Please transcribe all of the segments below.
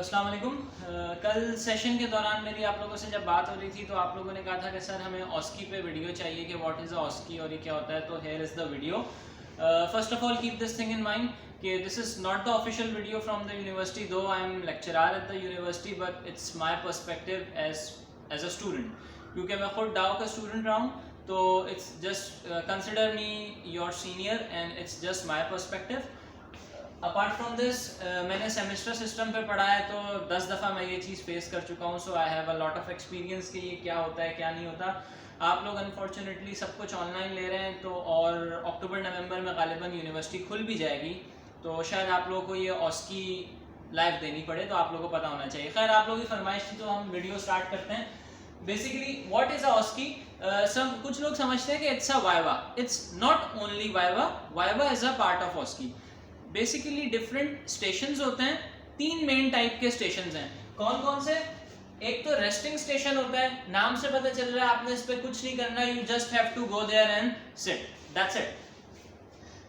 अस्सलाम वालेकुम। कल सेशन के दौरान मेरी आप लोगों से जब बात हो रही थी तो आप लोगों ने कहा था कि सर हमें ऑस्की पे वीडियो चाहिए कि व्हाट इज़ अ ऑस्की और ये क्या होता है। तो here is the video. First of all keep this thing in mind कि this is not the official video from the university, though I am lecturer at the university, but it's my perspective as a student, क्योंकि मैं खुद Dow का student रहा हूँ। तो it's just consider me your senior and it's just my perspective. Apart from this मैंने semester system पे पढ़ा है तो 10 दफ़ा मैं ये चीज़ फेस कर चुका हूँ। So I have a lot of experience कि ये क्या होता है क्या नहीं होता। आप लोग अनफॉर्चुनेटली सब कुछ ऑनलाइन ले रहे हैं तो, और अक्टूबर नवंबर में गालिबन यूनिवर्सिटी खुल भी जाएगी तो शायद आप लोगों को ये ऑस्की लाइव देनी पड़े, तो आप लोगों को पता होना चाहिए। खैर, आप लोगों की फरमाइश थी तो हम वीडियो स्टार्ट करते हैं। Basically what is a ऑस्की? सब कुछ लोग समझते हैं कि it's a viva. It's not only viva, viva is a part of ऑस्की। Basically different stations होते हैं, तीन मेन टाइप के स्टेशंस हैं। कौन कौन से? एक तो रेस्टिंग स्टेशन होता है, नाम से पता चल रहा है आपने इस पे कुछ नहीं करना, you just have to go there and sit, that's it.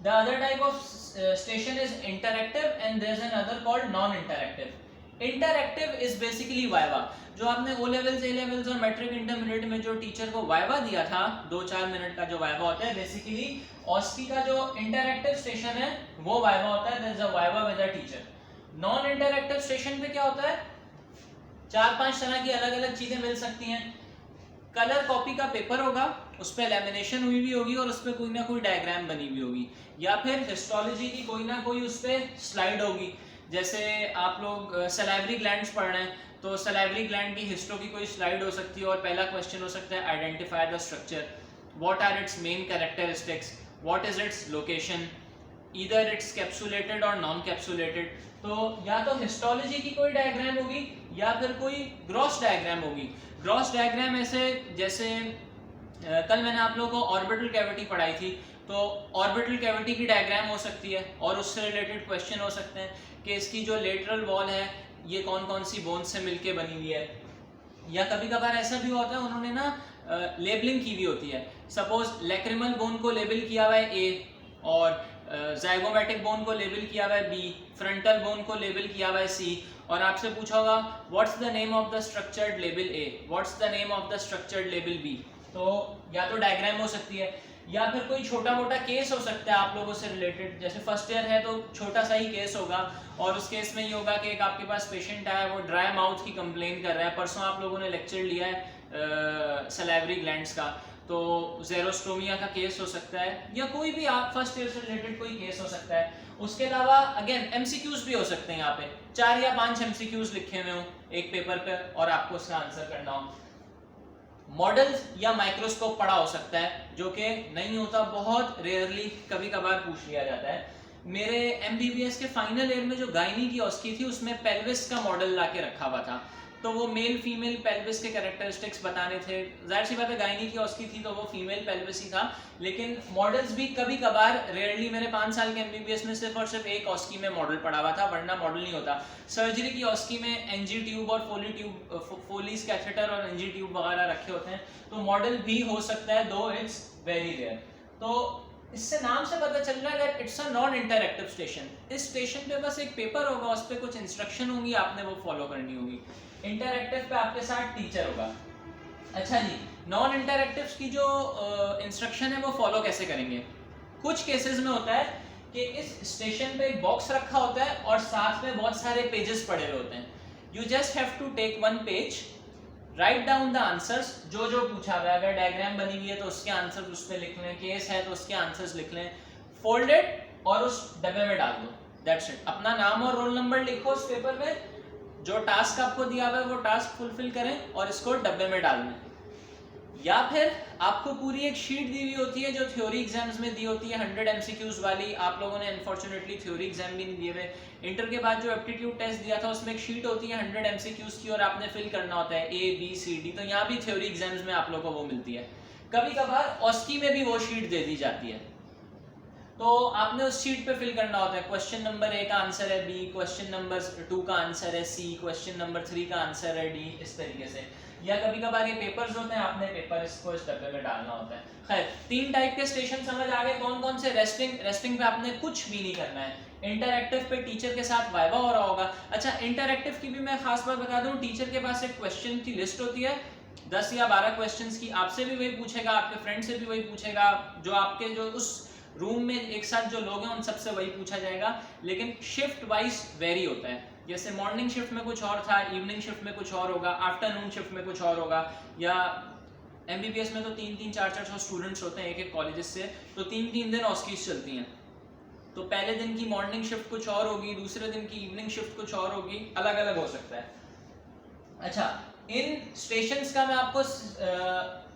The other type of station is interactive and there is another called non interactive. Interactive is basically viva. जो आपने ओ लेवल्स, ए लेवल्स और matric intermediate में जो teacher को viva दिया था, 2-4 minute का जो वाइवा होता है, बेसिकली ऑस्की का जो इंटरैक्टिव स्टेशन है वो वाइवा होता है। There is a viva with a teacher. Non interactive station पे क्या होता है? 4-5 तरह की अलग अलग चीजें मिल सकती हैं। कलर कॉपी का पेपर होगा, उस पर लैमिनेशन हुई भी होगी और उस पर कोई ना कोई डायग्राम बनी हुई होगी, या फिर हिस्टोलॉजी की कोई ना कोई उस पर स्लाइड होगी। जैसे आप लोग सलाइवरी ग्लैंड्स पढ़ रहे हैं तो सलाइवरी ग्लैंड की हिस्ट्री की कोई स्लाइड हो सकती है और पहला क्वेश्चन हो सकता है identify the structure, what are its main characteristics, what is its location, either its capsulated or non capsulated. तो या तो हिस्टोलॉजी की कोई डायग्राम होगी या फिर कोई ग्रॉस डायग्राम होगी। ग्रॉस डायग्राम ऐसे जैसे कल मैंने आप लोगों को ऑर्बिटल कैविटी पढ़ाई थी, तो ऑर्बिटल कैविटी की डायग्राम हो सकती है और उससे रिलेटेड क्वेश्चन हो सकते हैं कि इसकी जो लेटरल वॉल है ये कौन कौन सी बोन से मिलके बनी हुई है। या कभी कभार ऐसा भी होता है उन्होंने ना लेबलिंग की हुई होती है। सपोज लैक्रिमल बोन को लेबल किया हुआ है ए, और जाइगोमेटिक बोन को लेबल किया हुआ है बी, फ्रंटल बोन को लेबल किया हुआ है सी, और आपसे पूछा होगा what's the name of the structured label A, what's the name of the structured label B. तो या तो डायग्राम हो सकती है या फिर कोई छोटा मोटा केस हो सकता है आप लोगों से रिलेटेड। जैसे फर्स्ट ईयर है तो छोटा सा ही केस होगा, और उस केस में ये होगा कि एक आपके पास पेशेंट आया, वो ड्राई माउथ की कंप्लेन कर रहा है। परसों आप लोगों ने लेक्चर लिया है सलाइवरी ग्लैंड्स का, तो जेरोस्टोमिया का केस हो सकता है, या कोई भी आप फर्स्ट ईयर से रिलेटेड कोई केस हो सकता है। उसके अलावा अगेन एमसीक्यूज भी हो सकते हैं। यहाँ पे 4 या 5 एमसीक्यूज लिखे हुए हो एक पेपर पे और आपको उसका आंसर करना हो। मॉडल्स या माइक्रोस्कोप पढ़ा हो सकता है, जो कि नहीं होता, बहुत रेयरली कभी कभार पूछ लिया जाता है। मेरे एमबीबीएस के फाइनल ईयर में जो गायनी की ऑस्की थी उसमें पेल्विस का मॉडल लाके रखा हुआ था, तो वो मेल फीमेल पेल्विस के कैरेक्टरिस्टिक्स बताने थे। जाहिर सी बात है गायनी की ऑस्की थी तो वो फीमेल पेल्विस ही था, लेकिन मॉडल्स भी कभी कभार रेयरली। मेरे 5 साल के एमबीबीएस में सिर्फ और सिर्फ एक ऑस्की में मॉडल पढ़ा हुआ था, वरना मॉडल नहीं होता। सर्जरी की ऑस्की में एनजी ट्यूब और फोलीज कैथेटर और एनजी ट्यूब वगैरह रखे होते हैं, तो मॉडल भी हो सकता है, दो इट्स वेरी रेयर। तो इससे नाम से पता चल रहा है that it's a non interactive station. इस स्टेशन पे बस एक पेपर होगा, उस पर कुछ इंस्ट्रक्शन होंगी, आपने वो फॉलो करनी होगी। इंटरैक्टिव पे आपके साथ टीचर होगा। अच्छा जी, नॉन इंटरैक्टिव की जो इंस्ट्रक्शन है वो फॉलो कैसे करेंगे? कुछ केसेस में होता है कि इस स्टेशन पे एक बॉक्स रखा होता है और साथ में बहुत सारे पेजेस पड़े हुए होते हैं। You just have to take one page, write down the answers, जो जो पूछा हुआ है। अगर डायग्राम बनी हुई है तो उसके आंसर्स उस पर लिख लें, केस है तो उसके आंसर्स लिख लें, फोल्ड इट और उस डब्बे में डाल दो, दैट्स इट। अपना नाम और रोल नंबर लिखो उस पेपर पे, जो टास्क आपको दिया हुआ है वो टास्क फुलफिल करें और इसको डब्बे में डाल दें। या फिर आपको पूरी एक शीट दी हुई होती है जो थ्योरी एग्जाम्स में दी होती है 100 एमसीक्यूज वाली। आप लोगों ने अनफॉर्चुनेटली थ्योरी एग्जाम भी नहीं दिए हुए। इंटर के बाद जो एप्टीट्यूड टेस्ट दिया था उसमें एक शीट होती है 100 एमसीक्यूज की और आपने फिल करना होता है ए बी सी डी। तो यहाँ भी थ्योरी एग्जाम्स में आप लोगों को वो मिलती है। कभी कभार ऑस्की में भी वो शीट दे दी जाती है, तो आपने उस शीट पे फिल करना होता है। क्वेश्चन नंबर 1 का आंसर है बी, क्वेश्चन नंबर 2 का आंसर है सी, क्वेश्चन नंबर 3 का आंसर है डी, इस तरीके से। या कभी कभार ये पेपर्स होते हैं, आपने पेपर इसको इस डब्बे में डालना होता है। खैर 3 टाइप के स्टेशन समझ आ गए कौन कौन से। रेस्टिंग पे आपने कुछ भी नहीं करना है, इंटरएक्टिव पे टीचर के साथ वाइवा हो रहा होगा। अच्छा इंटरएक्टिव की भी मैं खास बात बता दूं, टीचर के पास एक क्वेश्चन की लिस्ट होती है 10 या 12 क्वेश्चंस की, आपसे भी वही पूछेगा, आपके फ्रेंड से भी वही पूछेगा, जो आपके जो उस रूम में एक साथ जो लोग हैं उन सबसे वही पूछा जाएगा, लेकिन शिफ्ट वाइज वेरी होता है। जैसे मॉर्निंग शिफ्ट में कुछ और था, इवनिंग शिफ्ट में कुछ और होगा, आफ्टरनून शिफ्ट में कुछ और होगा, या एमबीबीएस में तो 3-3, 4-4 स्टूडेंट्स होते हैं एक एक कॉलेज से, तो 3-3 दिन ऑस्कीज चलती हैं। तो पहले दिन की मॉर्निंग शिफ्ट कुछ और होगी, दूसरे दिन की इवनिंग शिफ्ट कुछ और होगी, अलग अलग हो सकता है। अच्छा इन स्टेशंस का मैं आपको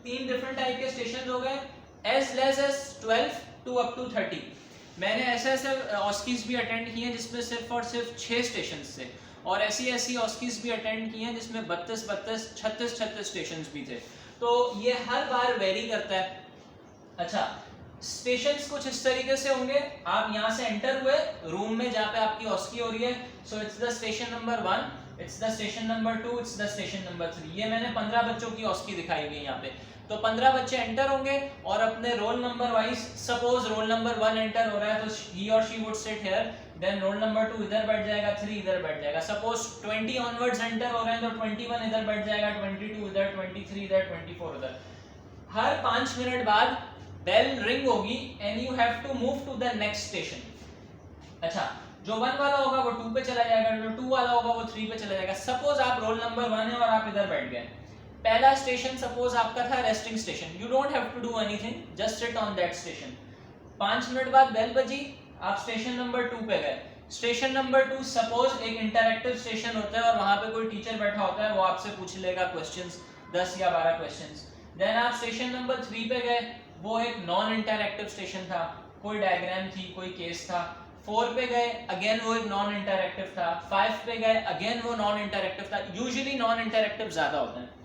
3 डिफरेंट टाइप के स्टेशन हो गए, as less as 12 to up to 30। मैंने ऐसे ऑस्कीज भी अटेंड किए हैं जिसमें सिर्फ और सिर्फ 6 स्टेशन थे, और ऐसी ऑस्कीज भी अटेंड किए हैं जिसमें 32, 36 स्टेशन भी थे। तो ये हर बार वेरी करता है। अच्छा स्टेशंस कुछ इस तरीके से होंगे, आप यहाँ से एंटर हुए रूम में जहाँ पे आपकी ऑस्की हो रही है, so it's the station number 1, it's the station number 2, it's the station number 3। ये मैंने 15 बच्चों की ऑस्की दिखाई हुई है यहाँ पे। तो 15 बच्चे एंटर होंगे और अपने roll number wise, suppose roll number 1 enter हो रहा है तो he or she would sit here, then roll number 2 इधर बैठ जाएगा, 3 इधर बैठ जाएगा। सपोज 20 ऑनवर्ड्स एंटर हो रहे हैं तो 21 इधर बैठ जाएगा, 22 इधर, 23 इधर, 24 उधर। हर 5 मिनट बाद बेल रिंग होगी and you have to move to the next station. अच्छा जो 1 वाला होगा वो 2 पे चला जाएगा, जो 2 वाला होगा वो 3 पे चला जाएगा। सपोज आप रोल नंबर 1 है और आप इधर बैठ गए, पहला स्टेशन सपोज आपका था resting station, you don't have to do anything, just sit on that station. 5 minute बाद बेल बजी, आप स्टेशन नंबर 2 पे गए। स्टेशन नंबर 2 सपोज एक इंटरैक्टिव स्टेशन होता है और वहां पे कोई टीचर बैठा होता है, वो आपसे पूछ लेगा क्वेश्चंस, 10 या 12 क्वेश्चंस। देन आप स्टेशन नंबर 3 पे गए, वो एक नॉन इंटरैक्टिव स्टेशन था, कोई डायग्राम थी, कोई केस था। 4 पे गए, अगेन वो एक नॉन इंटरैक्टिव था। 5 पे गए, अगेन वो नॉन इंटरैक्टिव था। यूजुअली नॉन इंटरैक्टिव ज्यादा होते हैं।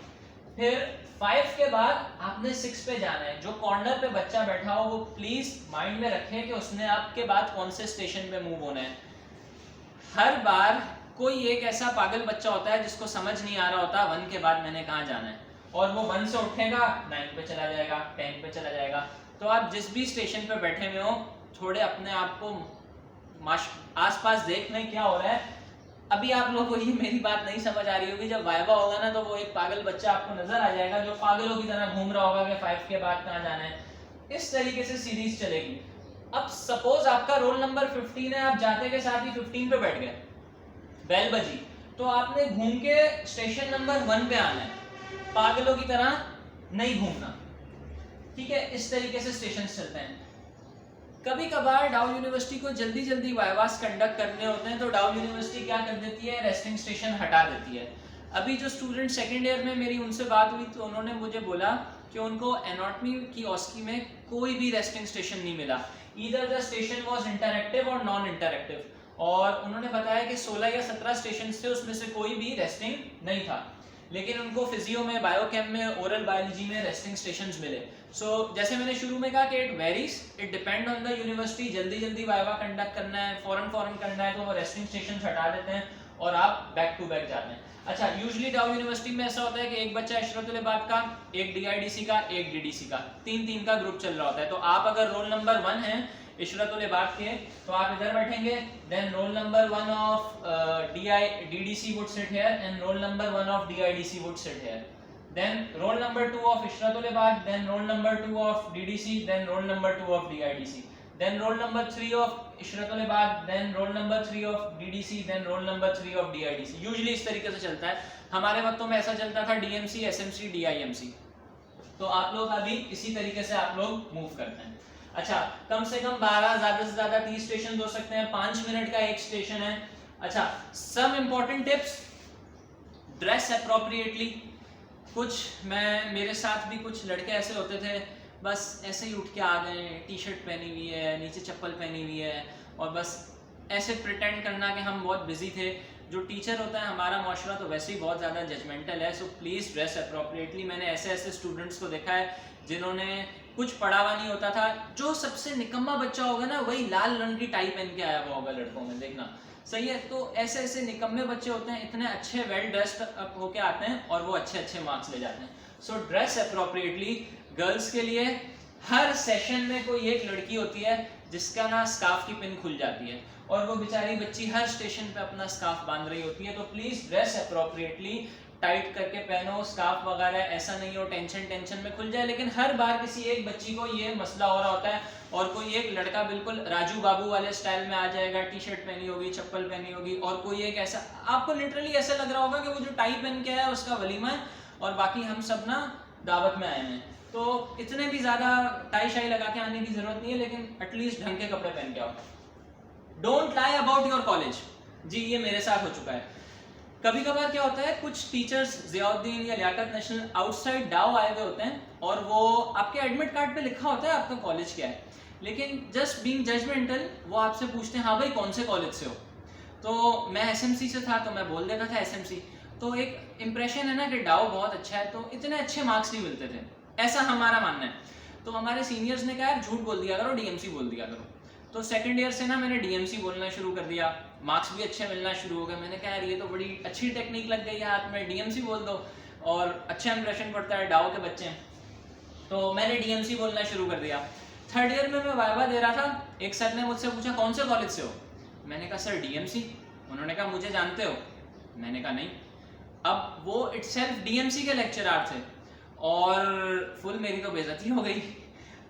फिर 5 के बाद आपने 6 पे जाना है। जो कॉर्नर पे बच्चा बैठा हो वो प्लीज माइंड में रखें कि उसने आपके बाद कौन से स्टेशन पे मूव होना है। हर बार कोई एक ऐसा पागल बच्चा होता है जिसको समझ नहीं आ रहा होता 1 के बाद मैंने कहाँ जाना है, और वो 1 से उठेगा 9 पे चला जाएगा, 10 पे चला जाएगा। तो आप जिस भी स्टेशन पे बैठे हुए हो, थोड़े अपने आप को आसपास देख लें क्या हो रहा है। अभी आप लोगों को ये मेरी बात नहीं समझ आ रही होगी, जब वाइवा होगा ना तो वो एक पागल बच्चा आपको नजर आ जाएगा जो पागलों की तरह घूम रहा होगा कि 5 के बाद कहाँ जाना है। इस तरीके से सीरीज चलेगी। अब सपोज आपका रोल नंबर 15 है, आप जाते के साथ ही 15 पे बैठ गए, बेल बजी, तो आपने घूम के स्टेशन नंबर 1 पे आना है, पागलों की तरह नहीं घूमना। ठीक है, इस तरीके से स्टेशन चलते हैं। कभी कभार डाउ यूनिवर्सिटी को जल्दी जल्दी वाइवास कंडक्ट करने होते हैं तो डाउ यूनिवर्सिटी क्या कर देती है, रेस्टिंग स्टेशन हटा देती है। अभी जो स्टूडेंट सेकेंड ईयर में मेरी उनसे बात हुई तो उन्होंने मुझे बोला कि उनको एनाटॉमी की ऑस्की में कोई भी रेस्टिंग स्टेशन नहीं मिला, either the station was interactive और नॉन इंटरैक्टिव। और उन्होंने बताया कि 16 या 17 स्टेशन थे, उसमें से कोई भी रेस्टिंग नहीं था, लेकिन उनको फिजियो में, बायोकेम में, ओरल बायोलॉजी में रेस्टिंग स्टेशंस मिले। सो जैसे मैंने शुरू में कहा कि it varies, it depend on the university. जल्दी जल्दी वाइवा कंडक्ट करना है, फॉरन करना है तो वो रेस्टिंग स्टेशन हटा देते हैं और आप बैक टू बैक जाते हैं। अच्छा यूजुअली डाउ यूनिवर्सिटी में ऐसा होता है कि एक बच्चा इशरतुल इबाद का, एक डीआईडीसी का, एक डीडीसी का, 3-3 का ग्रुप चल रहा होता है। तो आप अगर रोल नंबर 1 है इशरतुल इबाद के तो आप इधर बैठेंगे, then roll number 1 of DDC would sit here and roll number 1 of DIDC would sit here, then roll number 2 of Ishratul Ibad, then roll number 2 of DDC, then roll number 2 of DIDC, then roll number 3 of Ishratul Ibad, then roll number 3 of DDC, then roll number 3 of DIDC। Usually इस तरीके से चलता है। हमारे वक्तों में ऐसा चलता था DMC, SMC, DIMC। तो आप लोग अभी इसी तरीके से आप लोग मूव करते हैं। अच्छा कम से कम 12, ज्यादा से ज्यादा 30 स्टेशन हो सकते हैं, 5 मिनट का एक स्टेशन है। अच्छा some important tips, dress appropriately. कुछ मेरे साथ भी कुछ लड़के ऐसे होते थे, बस ऐसे ही उठ के आ गए, टी शर्ट पहनी हुई है, नीचे चप्पल पहनी हुई है, और बस ऐसे प्रिटेंड करना कि हम बहुत बिजी थे। जो टीचर होता है हमारा माशरा तो वैसे ही बहुत ज़्यादा जजमेंटल है, सो प्लीज़ ड्रेस अप्रोप्रिएटली। मैंने ऐसे स्टूडेंट्स को देखा है जिन्होंने कुछ पढ़ा हुआ नहीं होता था। जो सबसे निकम्मा बच्चा होगा ना वही लाल रंग की टाई पहन के आया हुआ होगा लड़कों में, देखना सही है। तो ऐसे ऐसे निकम्मे बच्चे होते हैं, इतने अच्छे वेल ड्रेस्ड अप होके आते हैं और वो अच्छे अच्छे मार्क्स ले जाते हैं। सो ड्रेस अप्रोप्रिएटली। गर्ल्स के लिए हर सेशन में कोई एक लड़की होती है जिसका ना स्कार्फ की पिन खुल जाती है और वो बेचारी बच्ची हर स्टेशन पे अपना स्कार्फ बांध रही होती है। तो प्लीज ड्रेस अप्रोप्रिएटली, टाइट करके पहनो स्कार्फ वगैरह, ऐसा नहीं हो टेंशन में खुल जाए। लेकिन हर बार किसी एक बच्ची को ये मसला हो रहा होता है और कोई एक लड़का बिल्कुल राजू बाबू वाले स्टाइल में आ जाएगा, टी शर्ट पहनी होगी, चप्पल पहनी होगी, और कोई एक ऐसा आपको लिटरली ऐसा लग रहा होगा कि वो जो टाई पहन के आया है उसका वलीमा है और बाकी हम सब ना दावत में आए हैं। तो इतने भी ज्यादा टाई शाई लगा के आने की जरूरत नहीं है, लेकिन एटलीस्ट ढंग के कपड़े पहन के आओ। Don't lie about your college. जी ये मेरे साथ हो चुका है। कभी कभार क्या होता है, कुछ टीचर्स ज़ियाउद्दीन या लियाकत नेशनल आउटसाइड डाउ आए हुए होते हैं और वो आपके एडमिट कार्ड पे लिखा होता है आपका कॉलेज क्या है, लेकिन जस्ट बीइंग जजमेंटल वो आपसे पूछते हैं हाँ भाई कौन से कॉलेज से हो। तो मैं एसएमसी से था तो मैं बोल देता था एसएमसी। तो एक इम्प्रेशन है ना कि डाउ बहुत अच्छा है, तो इतने अच्छे मार्क्स नहीं मिलते थे, ऐसा हमारा मानना है। तो हमारे सीनियर्स ने कहा यार झूठ बोल दिया करो, डीएमसी बोल दिया करो। तो सेकंड ईयर से ना मैंने डीएमसी बोलना शुरू कर दिया, मार्क्स भी अच्छे मिलना शुरू हो गए। मैंने कहा यार ये तो बड़ी अच्छी टेक्निक लग गई है हाथ में, डीएमसी बोल दो और अच्छा इंप्रेशन पड़ता है, डाउ के बच्चे हैं। तो मैंने डीएमसी बोलना शुरू कर दिया। थर्ड ईयर में मैं वाइवा दे रहा था, एक सर ने मुझसे पूछा कौन से कॉलेज से हो। मैंने कहा सर डीएमसी। उन्होंने कहा मुझे जानते हो। मैंने कहा नहीं। अब वो इटसेल्फ डीएमसी के लेक्चरर थे और फुल मेरी तो बेइज्जती हो गई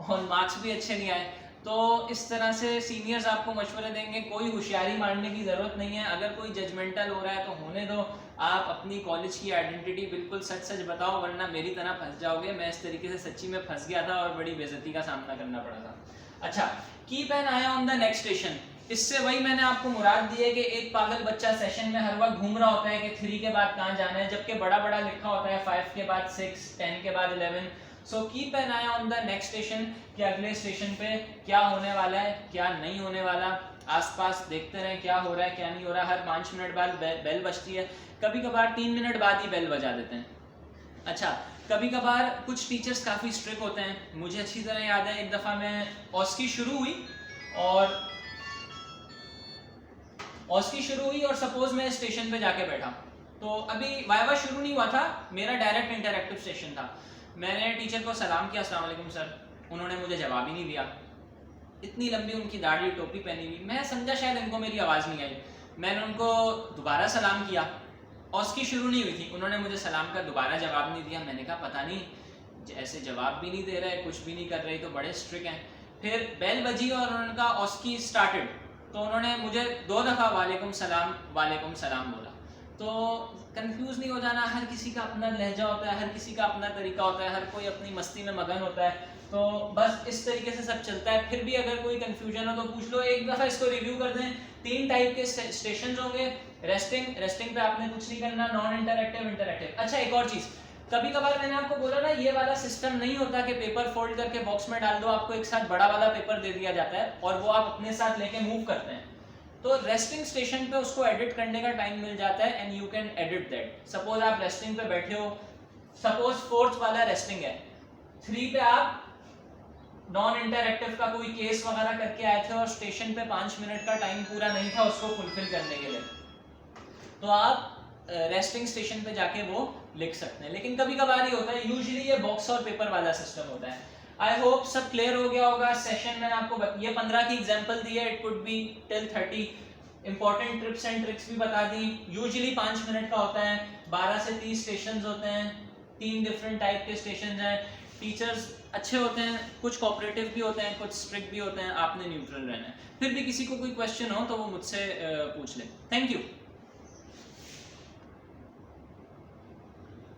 और मार्क्स भी अच्छे नहीं आए। तो इस तरह से सीनियर्स आपको मशवरे देंगे, कोई होशियारी मारने की ज़रूरत नहीं है। अगर कोई जजमेंटल हो रहा है तो होने दो, आप अपनी कॉलेज की आइडेंटिटी बिल्कुल सच सच बताओ, वरना मेरी तरह फंस जाओगे। मैं इस तरीके से सच्ची में फंस गया था और बड़ी बेइज्जती का सामना करना पड़ा था। अच्छा, keep an I on the next station. इससे वही मैंने आपको मुराद दी है कि एक पागल बच्चा सेशन में हर वक्त घूम रहा होता है कि 3 के बाद कहाँ जाना है, जबकि बड़ा बड़ा लिखा होता है 5 के बाद 6, 10 के बाद 11। So keep an I on the next station कि अगले स्टेशन पे क्या होने वाला है, क्या नहीं होने वाला। आसपास देखते रहें क्या हो रहा है क्या नहीं हो रहा। हर 5 मिनट बाद बेल बजती है, कभी कभार 3 मिनट बाद ही बेल बजा देते हैं। अच्छा, कभी कभार कुछ टीचर्स काफ़ी स्ट्रिक्ट होते हैं। मुझे अच्छी तरह याद है, एक दफ़ा मैं ऑस्की शुरू हुई और सपोज मैं स्टेशन पे जाके बैठा। तो अभी वाइवा शुरू नहीं हुआ था, मेरा डायरेक्ट इंटरैक्टिव सेशन था। मैंने टीचर को सलाम किया, अस्सलाम वालेकुम सर। उन्होंने मुझे जवाब ही नहीं दिया। इतनी लंबी उनकी दाढ़ी, टोपी पहनी हुई, मैं समझा शायद इनको मेरी आवाज़ नहीं आई। मैंने उनको दोबारा सलाम किया, ऑस्की शुरू नहीं हुई थी, उन्होंने मुझे सलाम का दोबारा जवाब नहीं दिया। मैंने कहा पता नहीं, ऐसे जवाब भी नहीं दे रहे, कुछ भी नहीं कर रहे, तो बड़े स्ट्रिक्ट हैं। फिर बेल बजी और उनका ऑस्की स्टार्टेड, तो उन्होंने मुझे 2 दफ़ा वालेकुम सलाम बोला। तो कंफ्यूज नहीं हो जाना, हर किसी का अपना लहजा होता है, हर किसी का अपना तरीका होता है, हर कोई अपनी मस्ती में मगन होता है। तो बस इस तरीके से सब चलता है। फिर भी अगर कोई कंफ्यूजन हो तो पूछ लो, एक दफ़ा इसको रिव्यू कर दें। 3 टाइप के स्टेशन होंगे। रेस्टिंग पे आपने कुछ नहीं करना, नॉन इंटरैक्टिव, इंटरैक्टिव। अच्छा, एक और चीज़, कभी कभार मैंने आपको बोला ना ये वाला सिस्टम नहीं होता कि पेपर फोल्ड करके बॉक्स में डाल दो, आपको एक साथ बड़ा वाला पेपर दे दिया जाता है और वो आप अपने साथ लेके मूव करते हैं। तो रेस्टिंग स्टेशन पे उसको एडिट करने का टाइम मिल जाता है and you can edit that. Suppose आप रेस्टिंग पे बैठे हो, सपोज 4th वाला रेस्टिंग है, 3 पे आप नॉन इंटरैक्टिव का कोई केस वगैरह करके आए थे और स्टेशन पे 5 मिनट का टाइम पूरा नहीं था उसको फुलफिल करने के लिए, तो आप रेस्टिंग स्टेशन पे जाके वो लिख सकते हैं। लेकिन कभी कभार ही होता है, यूजुअली ये बॉक्स और पेपर वाला सिस्टम होता है। आई होप सब क्लियर हो गया होगा। सेशन मैंने आपको ये 15 की एग्जांपल दी है, it could be till 30। Important tips and tricks भी बता दी। यूजुअली 5 मिनट का होता है, 12 से 30 स्टेशंस होते हैं, 3 डिफरेंट टाइप के स्टेशंस हैं। टीचर्स अच्छे होते हैं, कुछ कोऑपरेटिव भी होते हैं, कुछ स्ट्रिक्ट भी होते हैं, आपने न्यूट्रल रहना है। फिर भी किसी को कोई क्वेश्चन हो तो वो मुझसे पूछ ले। Thank you.